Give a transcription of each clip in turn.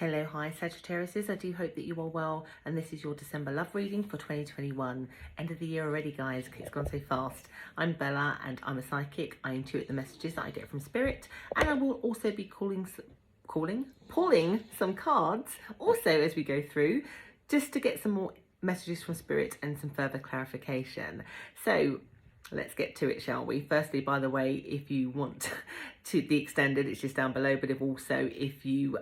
Hello, hi Sagittarius. I do hope that you are well, and this is your December love reading for 2021. End of the year already, guys. It's gone so fast. I'm Bella and I'm a psychic. I intuit the messages that I get from spirit, and I will also be pulling some cards also as we go through, just to get some more messages from spirit and some further clarification. So let's get to it, shall we? Firstly, by the way, if you want to the extended, it's just down below, but if you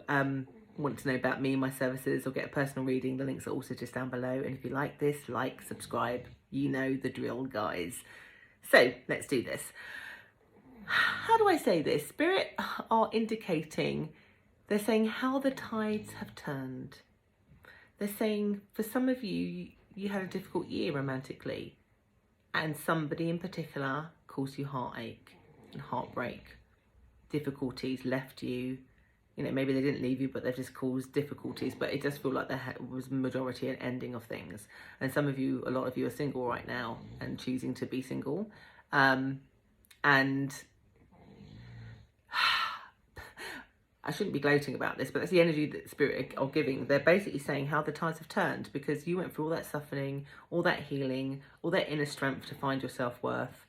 want to know about me, my services, or get a personal reading, the links are also just down below. And if you like this, like, subscribe, you know the drill, guys. So let's do this. How do I say this? Spirit are indicating, they're saying how the tides have turned. They're saying for some of you, you had a difficult year romantically, and somebody in particular caused you heartache and heartbreak. Difficulties left you. You know, maybe they didn't leave you, but they've just caused difficulties. But it does feel like there was majority an ending of things. And some of you, a lot of you are single right now and choosing to be single. And I shouldn't be gloating about this, but that's the energy that spirit are giving. They're basically saying how the tides have turned, because you went through all that suffering, all that healing, all that inner strength to find your self-worth.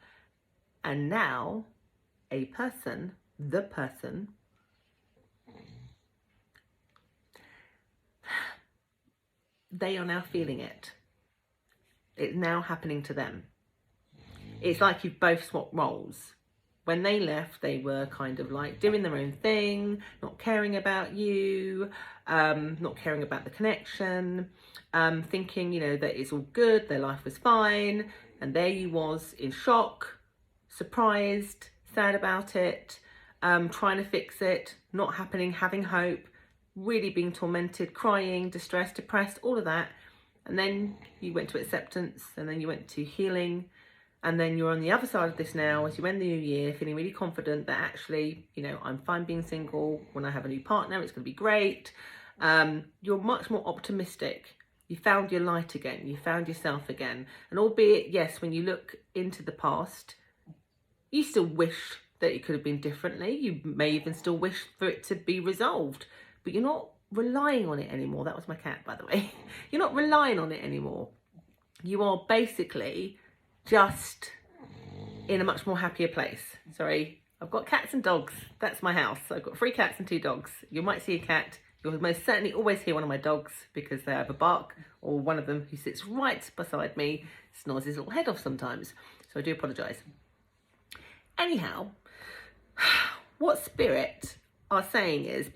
And now the person, they are now feeling it. It's now happening to them. It's like you've both swapped roles. When they left, they were kind of like doing their own thing, not caring about you, not caring about the connection, thinking, you know, that it's all good, their life was fine. And there you was in shock, surprised, sad about it, trying to fix it, not happening, having hope, really being tormented, crying, distressed, depressed, all of that. And then you went to acceptance, and then you went to healing. And then you're on the other side of this now as you end the new year, feeling really confident that actually, you know, I'm fine being single. When I have a new partner, it's going to be great. You're much more optimistic. You found your light again. You found yourself again. And albeit, yes, when you look into the past, you still wish that it could have been differently. You may even still wish for it to be resolved, but you're not relying on it anymore. That was my cat, by the way. You're not relying on it anymore. You are basically just in a much more happier place. Sorry, I've got cats and dogs. That's my house. I've got 3 cats and 2 dogs. You might see a cat. You'll most certainly always hear one of my dogs, because they have a bark, or one of them who sits right beside me snores his little head off sometimes. So I do apologise. Anyhow, what spirit are saying is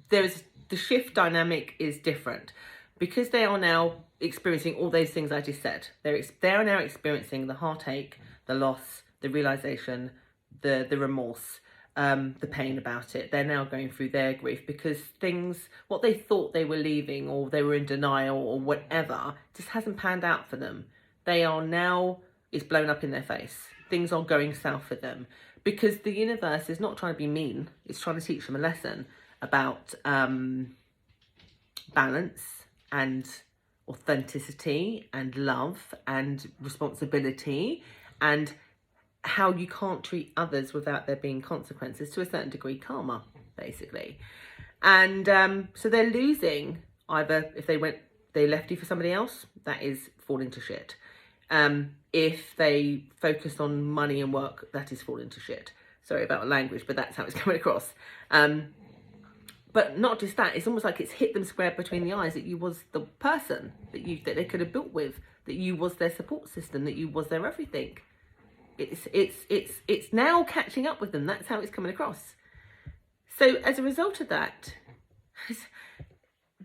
the shift dynamic is different, because they are now experiencing all those things I just said. They are now experiencing the heartache, the loss, the realization, the remorse, the pain about it. They're now going through their grief, because what they thought they were leaving, or they were in denial, or whatever, just hasn't panned out for them. They are now, it's blown up in their face. Things are going south for them, because the universe is not trying to be mean. It's trying to teach them a lesson about balance and authenticity and love and responsibility, and how you can't treat others without there being consequences, to a certain degree, karma, basically. And so they're losing, either if they left you for somebody else, that is falling to shit. If they focused on money and work, that is falling to shit. Sorry about the language, but that's how it's coming across. But not just that, it's almost like it's hit them square between the eyes, that you was the person that they could have built with, that you was their support system, that you was their everything. It's now catching up with them. That's how it's coming across. So as a result of that,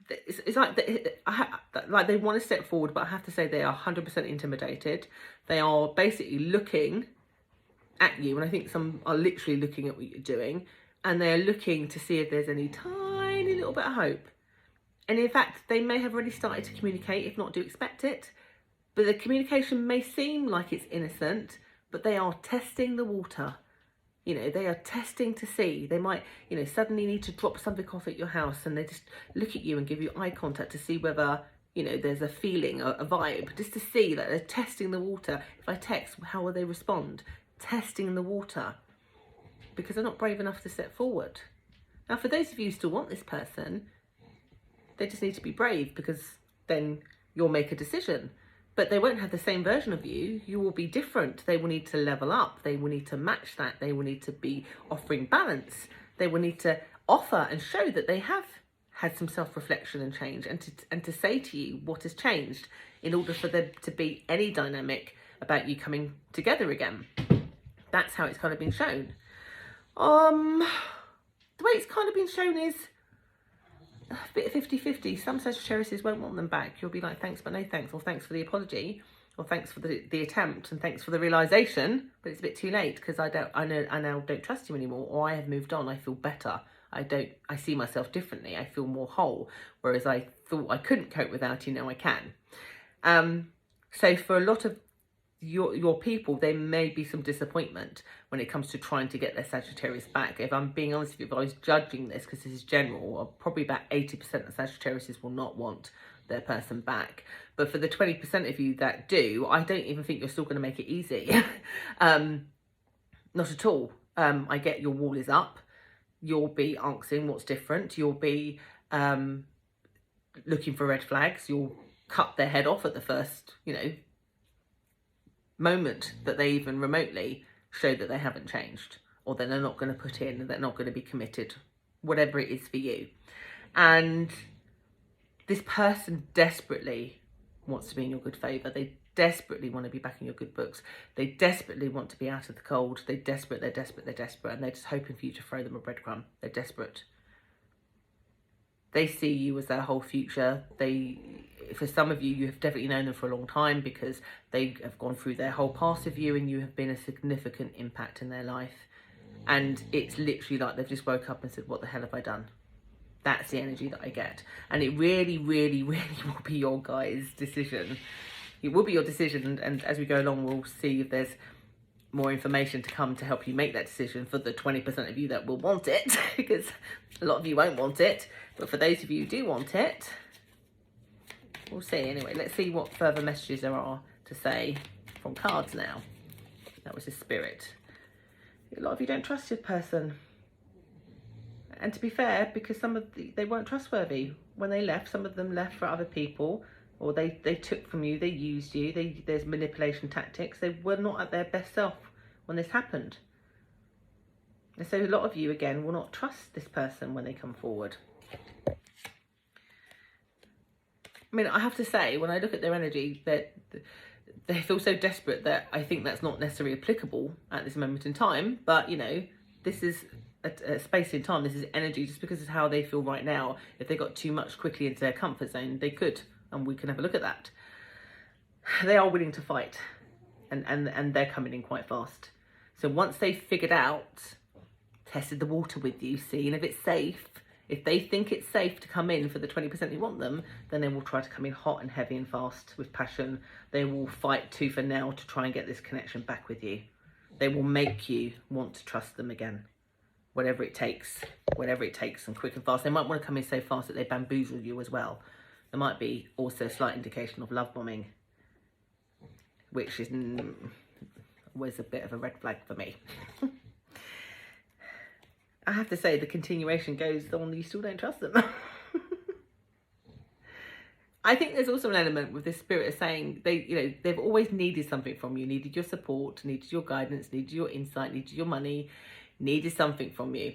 it's like they want to step forward, but I have to say they are 100% intimidated. They are basically looking at you, and I think some are literally looking at what you're doing, and they're looking to see if there's any tiny little bit of hope. And in fact, they may have already started to communicate. If not, do expect it. But the communication may seem like it's innocent, but they are testing the water. You know, they are testing to see. They might, you know, suddenly need to drop something off at your house, and they just look at you and give you eye contact to see whether, you know, there's a feeling, a vibe, just to see that they're testing the water. If I text, how will they respond? Testing the water, because they're not brave enough to step forward. Now, for those of you who still want this person, they just need to be brave, because then you'll make a decision. But they won't have the same version of you. You will be different. They will need to level up. They will need to match that. They will need to be offering balance. They will need to offer and show that they have had some self-reflection and change, and to say to you what has changed in order for there to be any dynamic about you coming together again. That's how it's kind of been shown. The way it's kind of been shown is a bit 50-50. Some Sagittarius won't want them back. You'll be like, thanks but no thanks, or thanks for the apology, or thanks for the attempt, and thanks for the realization, but it's a bit too late, because I now don't trust you anymore, or I have moved on. I feel better. I see myself differently. I feel more whole, whereas I thought I couldn't cope without you, now I can. So for a lot of your people, there may be some disappointment when it comes to trying to get their Sagittarius back. If I'm being honest with you, if I was judging this, because this is general, probably about 80% of Sagittarius will not want their person back. But for the 20% of you that do, I don't even think you're still going to make it easy. Not at all. I get your wall is up. You'll be asking what's different. You'll be looking for red flags. You'll cut their head off at the first, moment that they even remotely show that they haven't changed, or that they're not going to put in, they're not going to be committed, whatever it is for you. And this person desperately wants to be in your good favour. They desperately want to be back in your good books. They desperately want to be out of the cold. They're desperate, and they're just hoping for you to throw them a breadcrumb. They're desperate. They see you as their whole future. For some of you, you have definitely known them for a long time, because they have gone through their whole past with you, and you have been a significant impact in their life. And it's literally like they've just woke up and said, what the hell have I done? That's the energy that I get. And it really, really, really will be your guys' decision. It will be your decision. And as we go along, we'll see if there's more information to come to help you make that decision for the 20% of you that will want it, because a lot of you won't want it. But for those of you who do want it, we'll see. Anyway, let's see what further messages there are to say from cards now. That was the Spirit. A lot of you don't trust your person. And to be fair, because they weren't trustworthy. When they left, some of them left for other people, or they took from you, they used you, there's manipulation tactics. They were not at their best self when this happened. And so a lot of you, again, will not trust this person when they come forward. I mean, I have to say, when I look at their energy, that they feel so desperate that I think that's not necessarily applicable at this moment in time. But, this is a space in time. This is energy, just because of how they feel right now. If they got too much quickly into their comfort zone, they could. And we can have a look at that. They are willing to fight. And they're coming in quite fast. So once they've figured out, tested the water with you, seen if it's safe, if they think it's safe to come in for the 20% you want them, then they will try to come in hot and heavy and fast with passion. They will fight tooth and nail to try and get this connection back with you. They will make you want to trust them again. Whatever it takes, and quick and fast. They might want to come in so fast that they bamboozle you as well. There might be also a slight indication of love bombing, which is always a bit of a red flag for me. I have to say, the continuation goes on, you still don't trust them. I think there's also an element with this Spirit of saying they've always needed something from you, needed your support, needed your guidance, needed your insight, needed your money, needed something from you.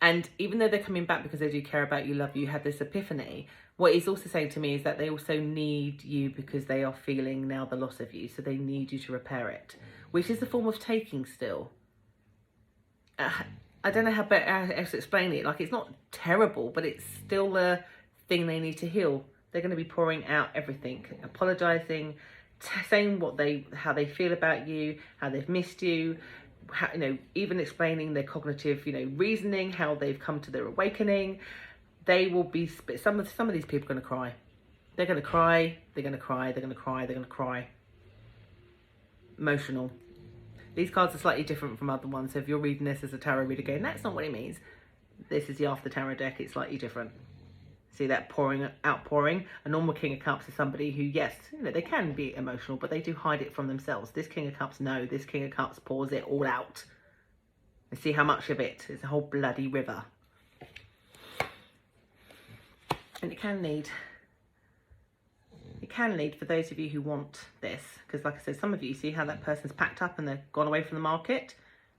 And even though they're coming back because they do care about you, love you, had this epiphany, what he's also saying to me is that they also need you because they are feeling now the loss of you. So they need you to repair it, which is a form of taking still. I don't know how else to explain it. Like, it's not terrible, but it's still a thing they need to heal. They're going to be pouring out everything, apologising, saying how they feel about you, how they've missed you, how, even explaining their cognitive, reasoning, how they've come to their awakening. They will be, some of these people are going to cry. They're going to cry, they're going to cry, they're going to cry, they're going to cry. Emotional. These cards are slightly different from other ones. So if you're reading this as a tarot reader going, that's not what it means. This is the After Tarot deck. It's slightly different. See that outpouring? A normal King of Cups is somebody who, yes, they can be emotional, but they do hide it from themselves. This King of Cups, no. This King of Cups pours it all out. And see how much of it is a whole bloody river. And it can lead for those of you who want this, because like I said, some of you see how that person's packed up and they've gone away from the market.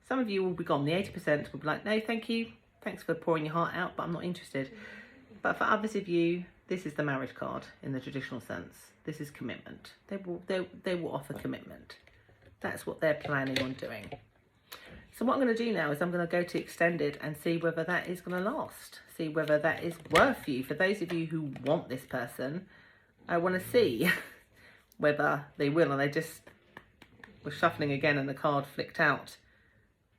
Some of you will be gone. The 80% will be like, no, thank you. Thanks for pouring your heart out, but I'm not interested. But for others of you, this is the marriage card in the traditional sense. This is commitment. They will offer commitment. That's what they're planning on doing. So what I'm going to do now is I'm going to go to extended and see whether that is going to last. See whether that is worth you. For those of you who want this person, I want to see whether they will. And I just was shuffling again and the card flicked out,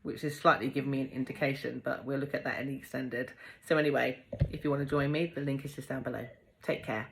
which is slightly giving me an indication, but we'll look at that in the extended. So anyway, if you want to join me, the link is just down below. Take care.